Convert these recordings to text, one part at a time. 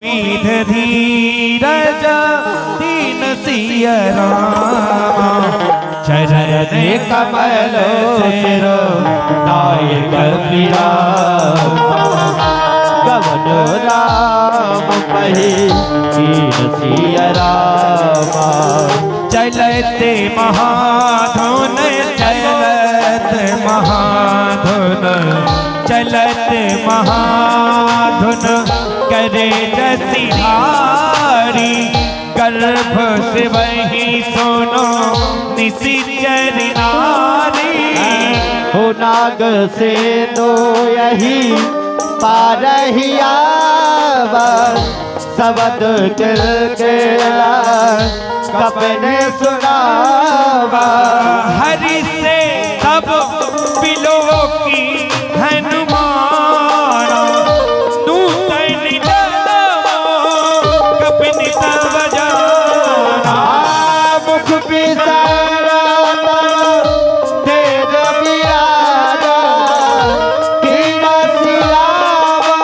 विध धीरज दीन सिय राम चरण कमल सिर नायक विराम गवन राम कहे दीन सिय राम चलते महाधुन चलत महाधुन चलत महाधुन करे जसिहारी गर्भ से वही सुनो निशिचर नारी हो नाग से तो यही पारहिया सबद किलकिला कपने सुनावा हरि से सब बिलो की हनुमान नूतन कपने तब जाना मुख पिसारा तेज विराजा कीड़ा सियावा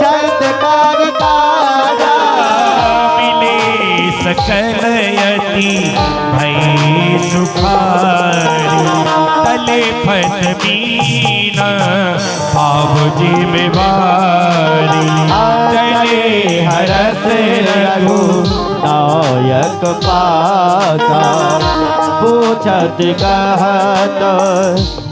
चंद्रकार तारा मिले सकल यति भई सुखारी तले फत मीना बाबूजी में बारी चले हरस रघु नायक पासा पूछत कहत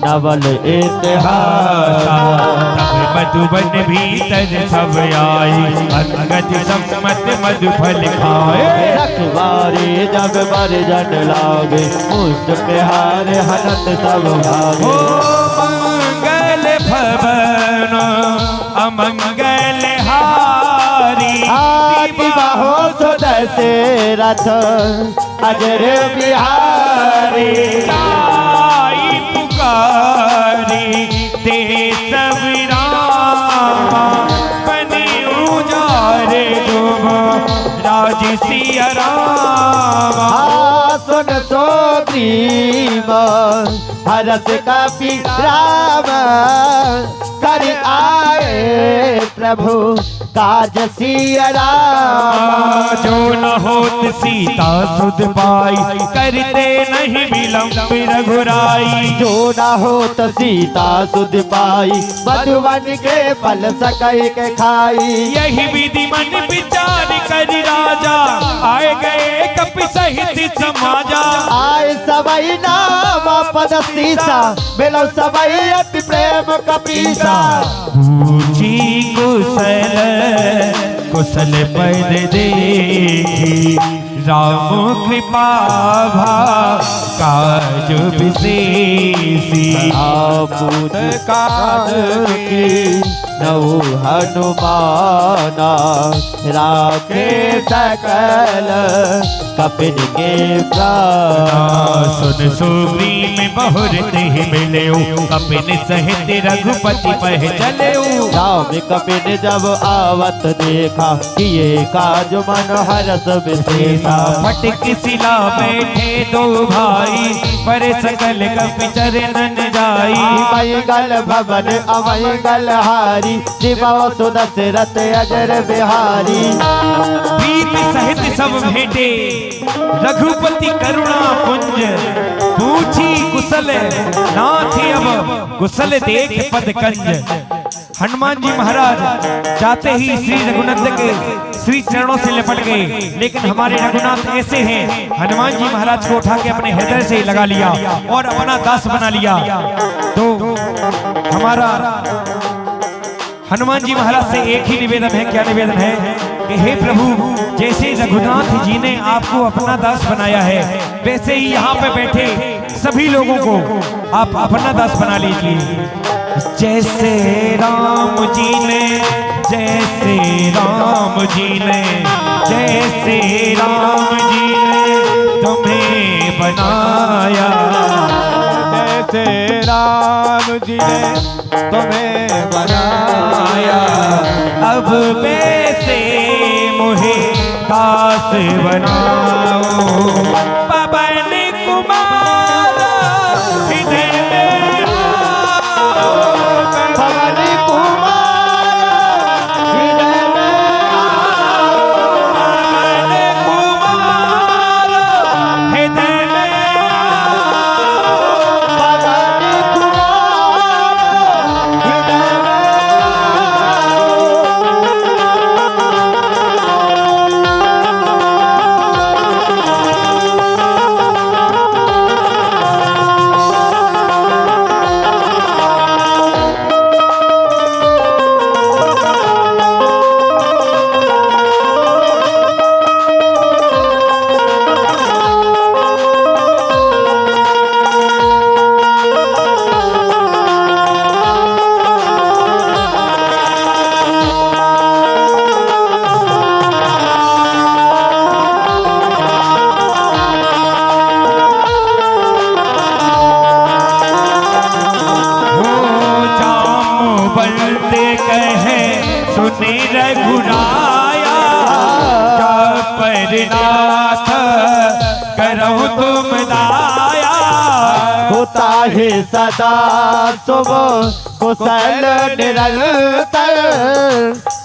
नवल इतिहास तब मधुबन भीतर सब आई अंगद सम्मत मधु फल खाए रखवारे जग बर जन लागे मुष्ट प्यार हनत सब भागे मंगल भवन अमंगल हारी बाहो सुदसे रथ अजर बिहारी आई पुकारी ते सब राम बने उजारे डूब राज सिया राम सुन सो ग्रीव हरस कपि राम कर आए प्रभु काज सिया राम जो न होत सीता सुध पाई करते नहीं विलंब रघुराई जो न होत सीता सुध पाई मधुवन के फल सकई के खाई यही विधि मन विचार कर राजा आए गए कपि सहित समाजा आए सबई नाम पद सीसा मिलो सबई अति प्रेम कपीसा पूछी कुशल कुशल पद देखी राम कृपा भा काज विशेषी पूत काज की नौ हनुमाना राखे सकल कपिन के प्राण सुन सुग्री में बहुरत ही मिले कपिन सहित रघुपति पह चले राम कपिन जब आवत देखा किए काज मन हरस विशेषा फटक शिला बैठे दो भाई पर सकल कपि चरणन जाई मंगल भवन अमंगल हारी शिव सुदशरथ अजर बिहारी प्रीति सहित सब भेंटे रघुपति करुणा पुंज पूछी कुशल नाथ अब कुशल देख पद कंज हनुमान जी महाराज जाते ही श्री रघुनाथ के श्री चरणों से लिपट गए लेकिन हमारे रघुनाथ ऐसे हैं हनुमान जी महाराज को उठा के अपने हृदय से लगा लिया और अपना दास बना लिया। तो हमारा हनुमान जी महाराज से एक ही निवेदन है। क्या निवेदन है कि हे प्रभु जैसे रघुनाथ जी ने आपको अपना दास बनाया है वैसे ही यहाँ पे बैठे सभी लोगों को आप अपना दास बना लीजिए। जैसे राम जी ने जैसे राम जी ने जैसे राम जी ने तुम्हें बनाया जैसे राम जी ने तुम्हें बनाया अब वैसे मुझे दास बनाओ पवन कुमार हृदय में पवन कुमार हृदय में रहे सदा शुभ कुशल निरंतर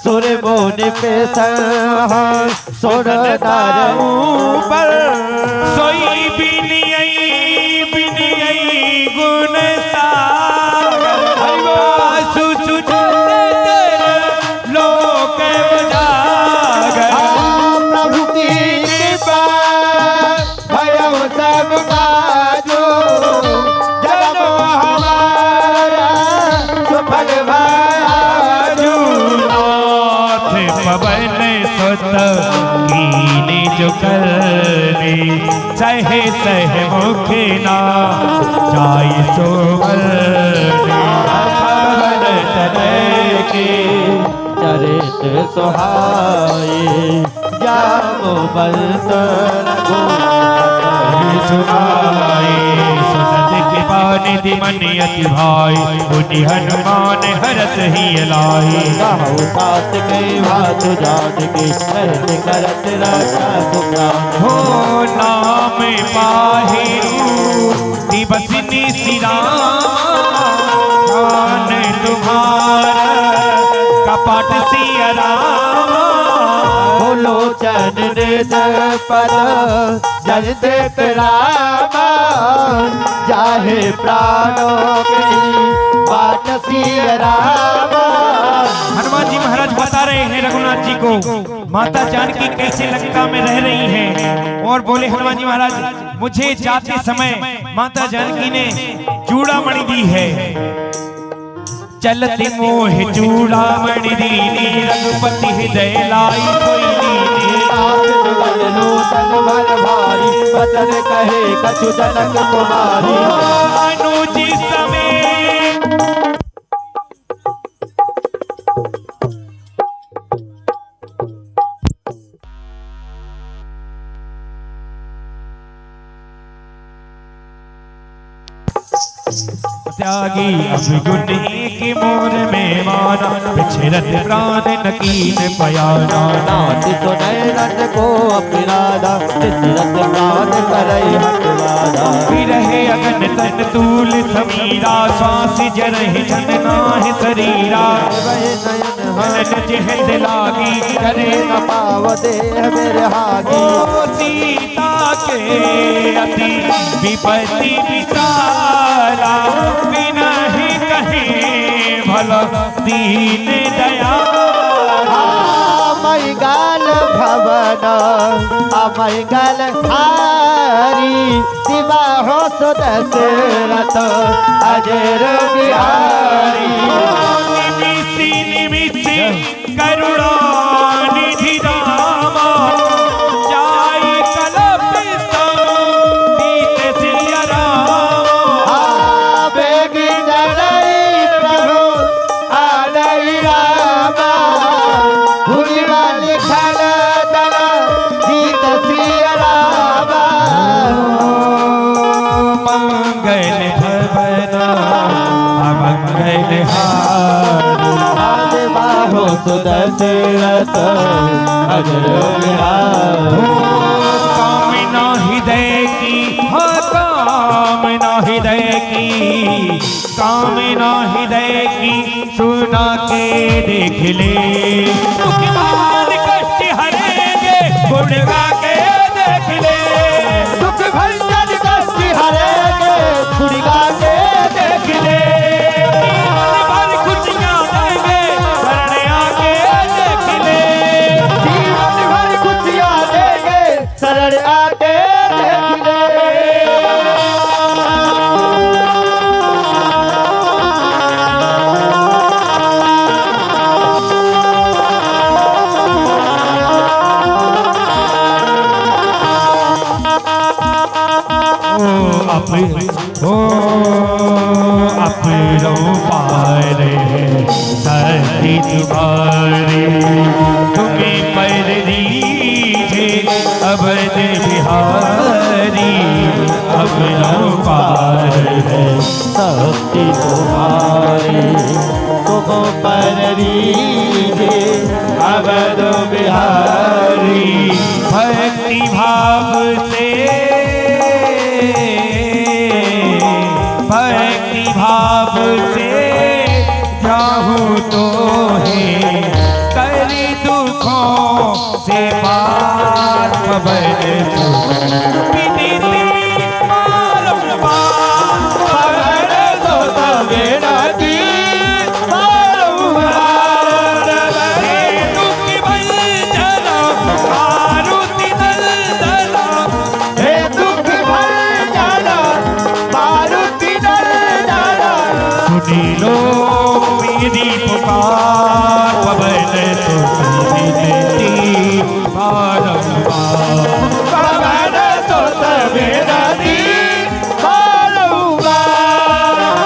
सुर मुनि पे सुर नर ऊपर सोई बिनियई बिनियई गुण सागर सुचुत लोक उजागर प्रभु की कृपा भयउ सब बाजो जन्म हमारा सफल भाजो नाथ पवन सुत कीने जो करने सहे सह मुख ना जाय सो पवन तनय के चरित सुहाए जामो बंसन सुनाए सुनत कृपा निधि मन अति भाई पुनि हनुमान हरत ही लाई कहु तात के भात जात के रहत करत रक्षा सुप्राण हो नाम पाहिरू दिवसनी सिराम तुम्हारा कपट सिया राम लोचन निज पद जन देत रामा जाहे प्राणों की बाट सिय रामा। हनुमान जी महाराज बता रहे हैं रघुनाथ जी को माता जानकी कैसे लंका में रह रही हैं और बोले हनुमान जी महाराज मुझे जाते समय माता जानकी ने चूड़ामणि दी है चलती मोह चूड़ामणि दीनी रघुपति हृदय लाई कोई नीनी लोचन भर भारी बचन कहे कछु जनक कुमारी अनुजी समय त्यागी अभिगुण के मोर में माना पिछरत प्राण नकीन पयाना नाथ सुनय रट को अपराधा तिसरत प्राण करई हटवादा विरहे अगन तन तूल समीरा श्वास जरहि जन नाहि शरीरा मन जहद लागी करे न पाव देह मेरे हागी ओ सीता के अति विपत्ति विचारा बिना ही कहे भला दीन दया मई गाल भवन अमय गल हारी दिवा हो सुदशरथ अजर बिहारी निमिषि निमिषि करुणा निधि रामा जाई कलपित दीत सिया रामा बेगी जड़ई प्रभु आदई रामा भूली वाली खल दल जीत सिया रामा मंगल भवन अमंगल हार बाहो सुदशरथ अजर बिहारी कामना हृदय की हाँ कामना हृदय की कामना हृदय की सुना के देख ले दुख भार कष्ट हरेंगे गुण गा के देख ले दुख भंजन कष्ट हरेंगे गुड़गा के देख ले जीवन भर खुशियाँ देंगे शरण आके देख ले जीवन भर खुशियाँ देंगे शरण आके देख ले अपनो पारे सती तुम्हारे तुम्हें पर दीजे अवध बिहारी अपनो पार है शक्ति तुम्हारी तुम पर रीजे अवध बिहारी भक्ति भाव से दुखों से पार पवन विदित बारंबार पवन सुत विनती बारंबार हे दुख भंजन मारुति नंदन हे दुख भंजन मारुति नंदन सुनी लो मेरी पुकार पवन विनती बारंबार पवन सुत विनती बारंबार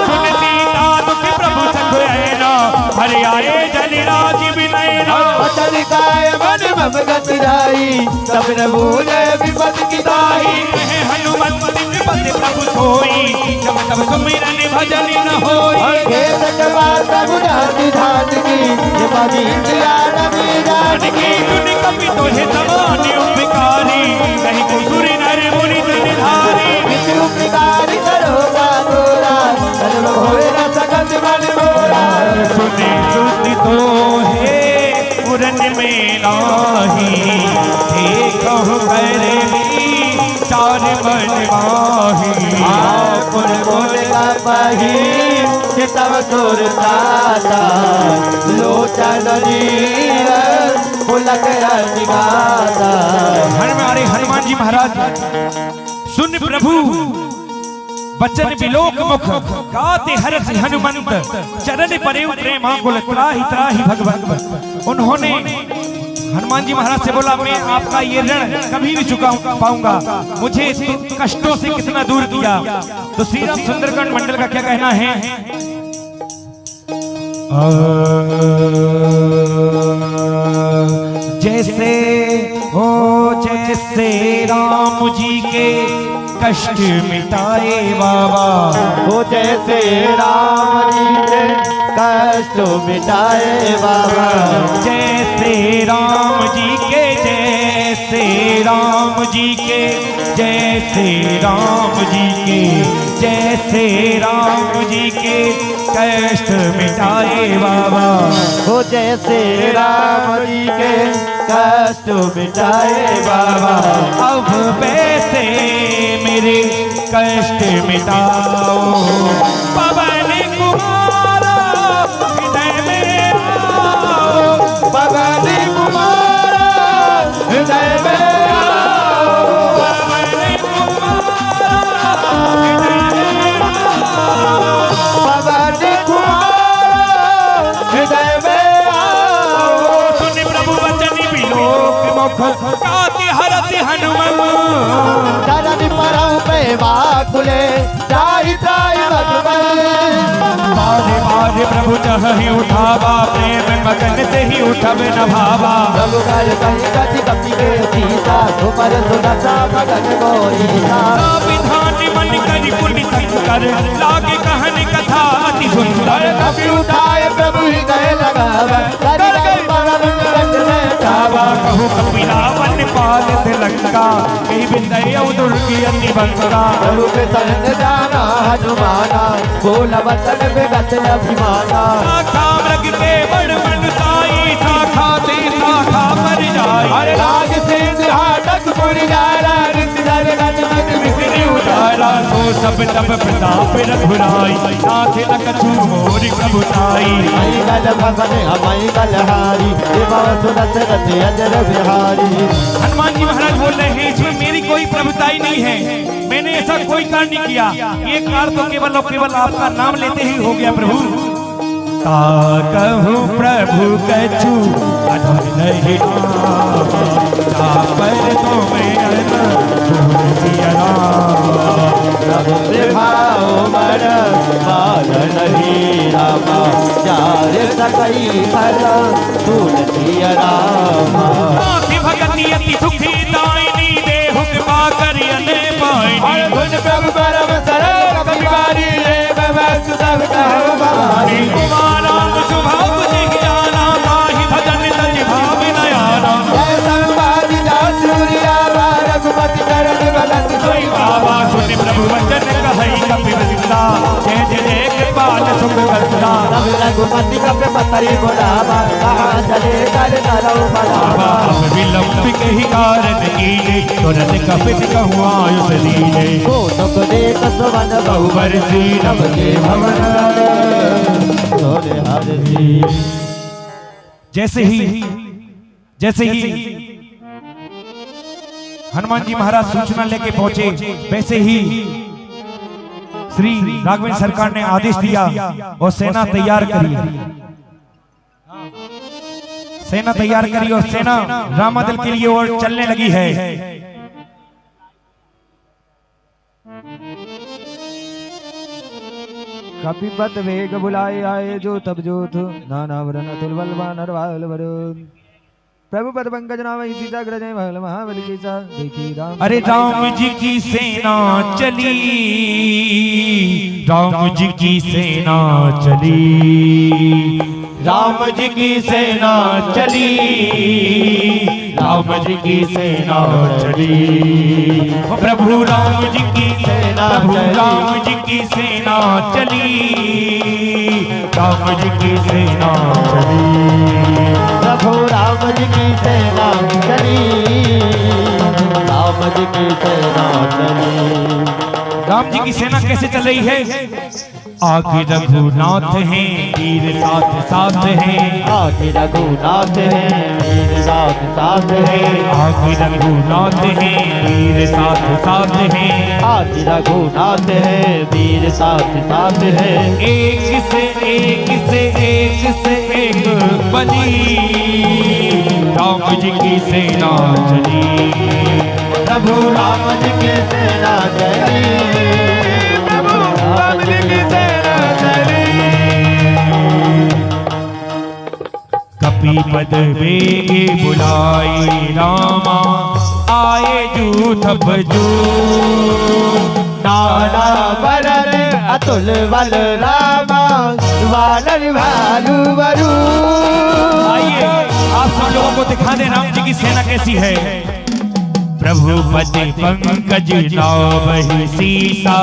सुन सीता दुख प्रभु सख ऐना हरि आए जल राजीव नैना अटल काय मन मम गति जाई सब न भूले विपद की दाई कहे हनुमत पद प्रभु सोई जब तब सुमिरन भजन न होई हे सतवा सब जाति धात की ये बाजी इंद्रिया नमी जात की तुन कपि तोहे समान उपकारी कहीं को सुर नर मुनि जनिधारी किसी उपकारी करो का तोरा सर्व होए न सकत मन मोरा सुने सुति तो है पुरन में नाही देखो कर चार मन माही पुन बोल का पाही ये तब सुर ताता लोचन नीर पुलक रतिगाता हमारे हनुमान जी महाराज सुन प्रभु बचन विलोक मुख गाते हरस हनुमंत चरण परे प्रेमाकुल त्राहि त्राहि भगवंत उन्होंने हनुमान जी महाराज से बोला मैं आपका ये ऋण कभी नहीं चुका पाऊंगा मुझे इस कष्टों से कितना दूर किया तो श्री राम सुंदरकांड मंडल का क्या कहना है जैसे हो जैसे राम जी के कष्ट मिटाए बाबा हो जैसे राम जी के कष्ट मिटाए बाबा जैसे राम जी के जैसे राम जी के जैसे राम जी के जैसे राम जी के कष्ट मिटाए बाबा हो जैसे राम जी के कष्ट मिटाए बाबा अब वैसे मेरे कष्ट मिटाओ पवन कुमारा हृदय में आओ पवन कुमारा हृदय में आओ पवन कुमारा हृदय में आओ पवन कुमारा हृदय में आओ सुन प्रभु वचन विलोक मुख गाति हरति हनुमन चरण परम पे वाकुले त्राहि त्राहि भगवन बारे बारे प्रभु जहि उठावा प्रेम मगन से ही उठबे न भावा प्रभु कर कहीं गति कपि के सीता सुपर सुनता मगन गोरीता विधान मन करि पुनि संकर लागे कहन कथा अति सुंदर कपि उठाए प्रभु हृदय लगावा करि करि परम गत में बाबा कहु कपिलावन पाल लंका कही बिंदय दुर्गी अति बंका प्रभु के संग जाना हनुमाना बोल वचन विगत अभिमाना शाखा मृग के बड़ मन साई शाखा ते शाखा पर जाई हर राज सिंह हाटक पुर जारा रित धर गज मत विसरी उतारा सो सब तब प्रताप रघुराई नाथ न कछु मोरि प्रभुताई मई गल भवन हमाई गलहारी देवा सुनत रते अजर बिहारी हनुमान जी महाराज बोल रहे हैं इसमें मेरी कोई प्रभुताई नहीं है मैंने ऐसा कोई कार्य नहीं किया ये कार्य तो केवल और केवल आपका नाम लेते ही हो गया प्रभु ता कहूँ प्रभु कछु अधर नहीं ता पर तो मैं प्रभु विभाओ मन बाल नहीं रामा चार सकई फल तुलसी रामा भगति अति सुखी दायनी देहु कृपा करियने पाई धुन प्रभु परम सरल बिहारी रे वस्तु सब कहु बहारी कुमारा शुभाव देहि जाना माहि भजन तज भाव नयाना जय संवादी जा सूर्या रघुपति चरण बलत सोई बाबा सुन प्रभु वचन कहई कपि वृंदा जय जय कृपाल सुख करता सब रघुपति कपि कपि पतरी बुलावा कहाँ चले कर नरो बलावा अब विलंब के ही कारण कीजे तुरंत कपित कहूँ आयुष दीजे को तक देख सुवन बहुवर सी नभ के भवन सोरे हर सी। जैसे ही हनुमान जी महाराज सूचना लेके पहुंचे वैसे ही श्री राघवेंद्र सरकार ने आदेश दिया और सेना तैयार करी और सेना रामादल के लिए और चलने लगी है। कपिपत वेग बुलाए आए जो तब जोत नाना वरन अतुल बलवान नरवाल वरुण प्रभु पद पंकज नाम सीता ग्रजय महल महाबल की सा देखी राम। अरे राम जी की सेना चली, राम जी की सेना चली, राम जी की सेना चली, राम जी की सेना चली, प्रभु राम जी की सेना, प्रभु राम जी की सेना चली, राम जी की सेना चली, प्रभु राम जी की सेना चली, राम जी की सेना चली। राम जी की सेना कैसे चल रही है? आगे रघुनाथ हैं वीर साथ साथ हैं, आगे रघुनाथ हैं वीर साथ साथ हैं, आगे रघुनाथ हैं वीर साथ साथ हैं, आगे रघुनाथ हैं वीर साथ साथ हैं, एक से एक से एक से एक बली, राम जी की सेना चली, प्रभु राम जी की सेना चली, प्रभु राम जी की सेना चली। कपिपद वेगे बुलाए रामा, आए जूथ बजू, नाना वरन अतुल बल रामा वानर भालू वरु। आइए आप सब लोगों को दिखा दें राम जी की सेना कैसी है। प्रभु पति पंकज नावहि सीसा,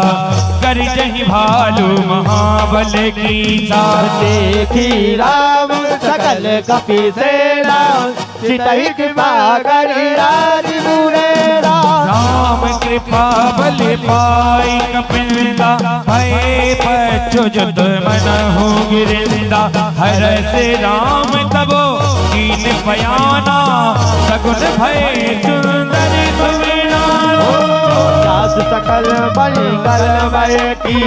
कर जहि भालू महाबल कीसा, देखी राम सकल कपि सेना, चितहि कृपा करि राजि मुरेरा। राम कृपा बल पाई कपिंदा, भय पच्युत मन हो गिरिंदा, हर से राम तबो कीन बयाना, सगुन भय सुंदर सास सकल बलि कर बैठी,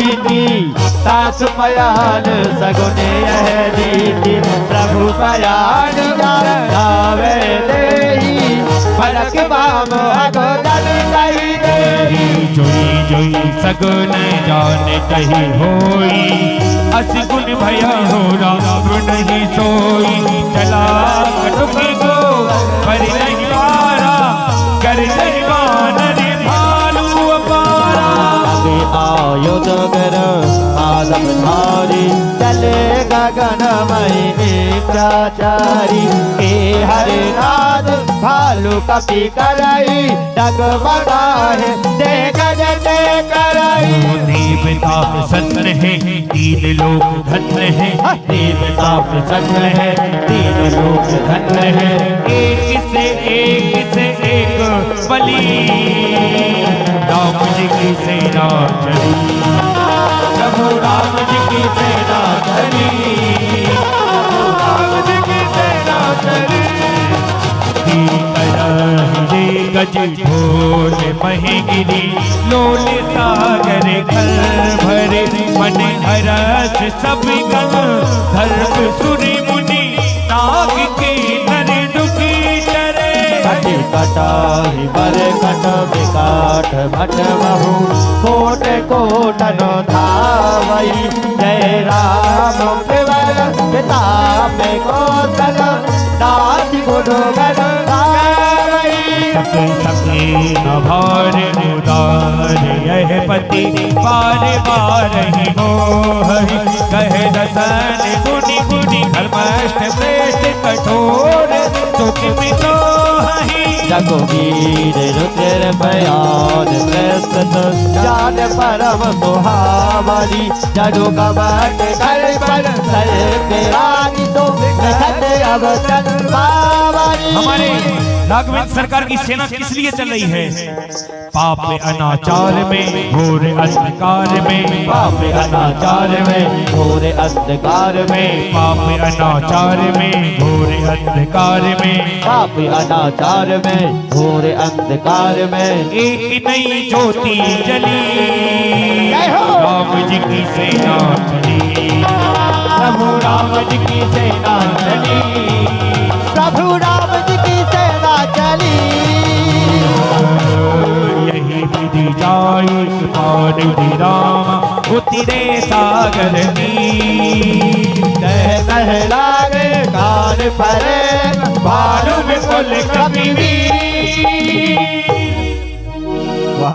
सास पयान सगुने यह रीति, प्रभु पयान गावे देहि, फलक बाम अगो जल कही देहि। जोई जोई सगुन जान कही होई, अस गुण भया हो राम नहीं सोई, चला कटुकी को पर नहीं पारा, कर नहीं वानर भालू अपारा। आगे आयुध गर आदम धारी, चले गगनमय चाचारी, के हरे नाद भालू कपि करई, डगमगाहे दे गज दे करई। देवता प्रसन्न है तीन लोक धन्य है, देवता प्रसन्न है तीन लोक धन्य है, एक से एक बली, राम जी की सेना चली, प्रभु राम जी की सेना चली, प्रभु राम जी की सेना चली। गज ढोल महेगिरी, लोल सागर खल भरे, मन हरस सब गण, धर्म सुनि मुनि नाग के नर दुखी डरे। हटि कटाहि बर कट विकाठ भट बहु, कोट कोटन धावई, जय राम केवल पिता में कौशल, दास गुरु गण गावई। सके भार उदार यह पति, बार बार ही मोह, कहे दसन गुनि गुनि धर्मष्ट श्रेष्ठ कठोर, सुख मितो हहि रघुवीर रुद्र बयान प्रस्तुत ज्ञान परम सुहावनी जनु कमट कर पर सर पेरानी तो घट अवतन पावनी। हमारे राघवेंद्र सरकार की सेना किस लिए चल रही है? पाप अनाचार में घोर अंधकार में, पाप अनाचार में घोर अंधकार में, पाप अनाचार में घोर अंधकार में, पाप अनाचार में घोर अंधकार में एक नई ज्योति जली, जय हो। राम जी की सेना चली, प्रभु राम जी की सेना चली, प्रभु राम जी की सेना चली। यही विधि जाई निधि राम उतरे सागर की, कह लागे कान परे भालू में कुल कभी भी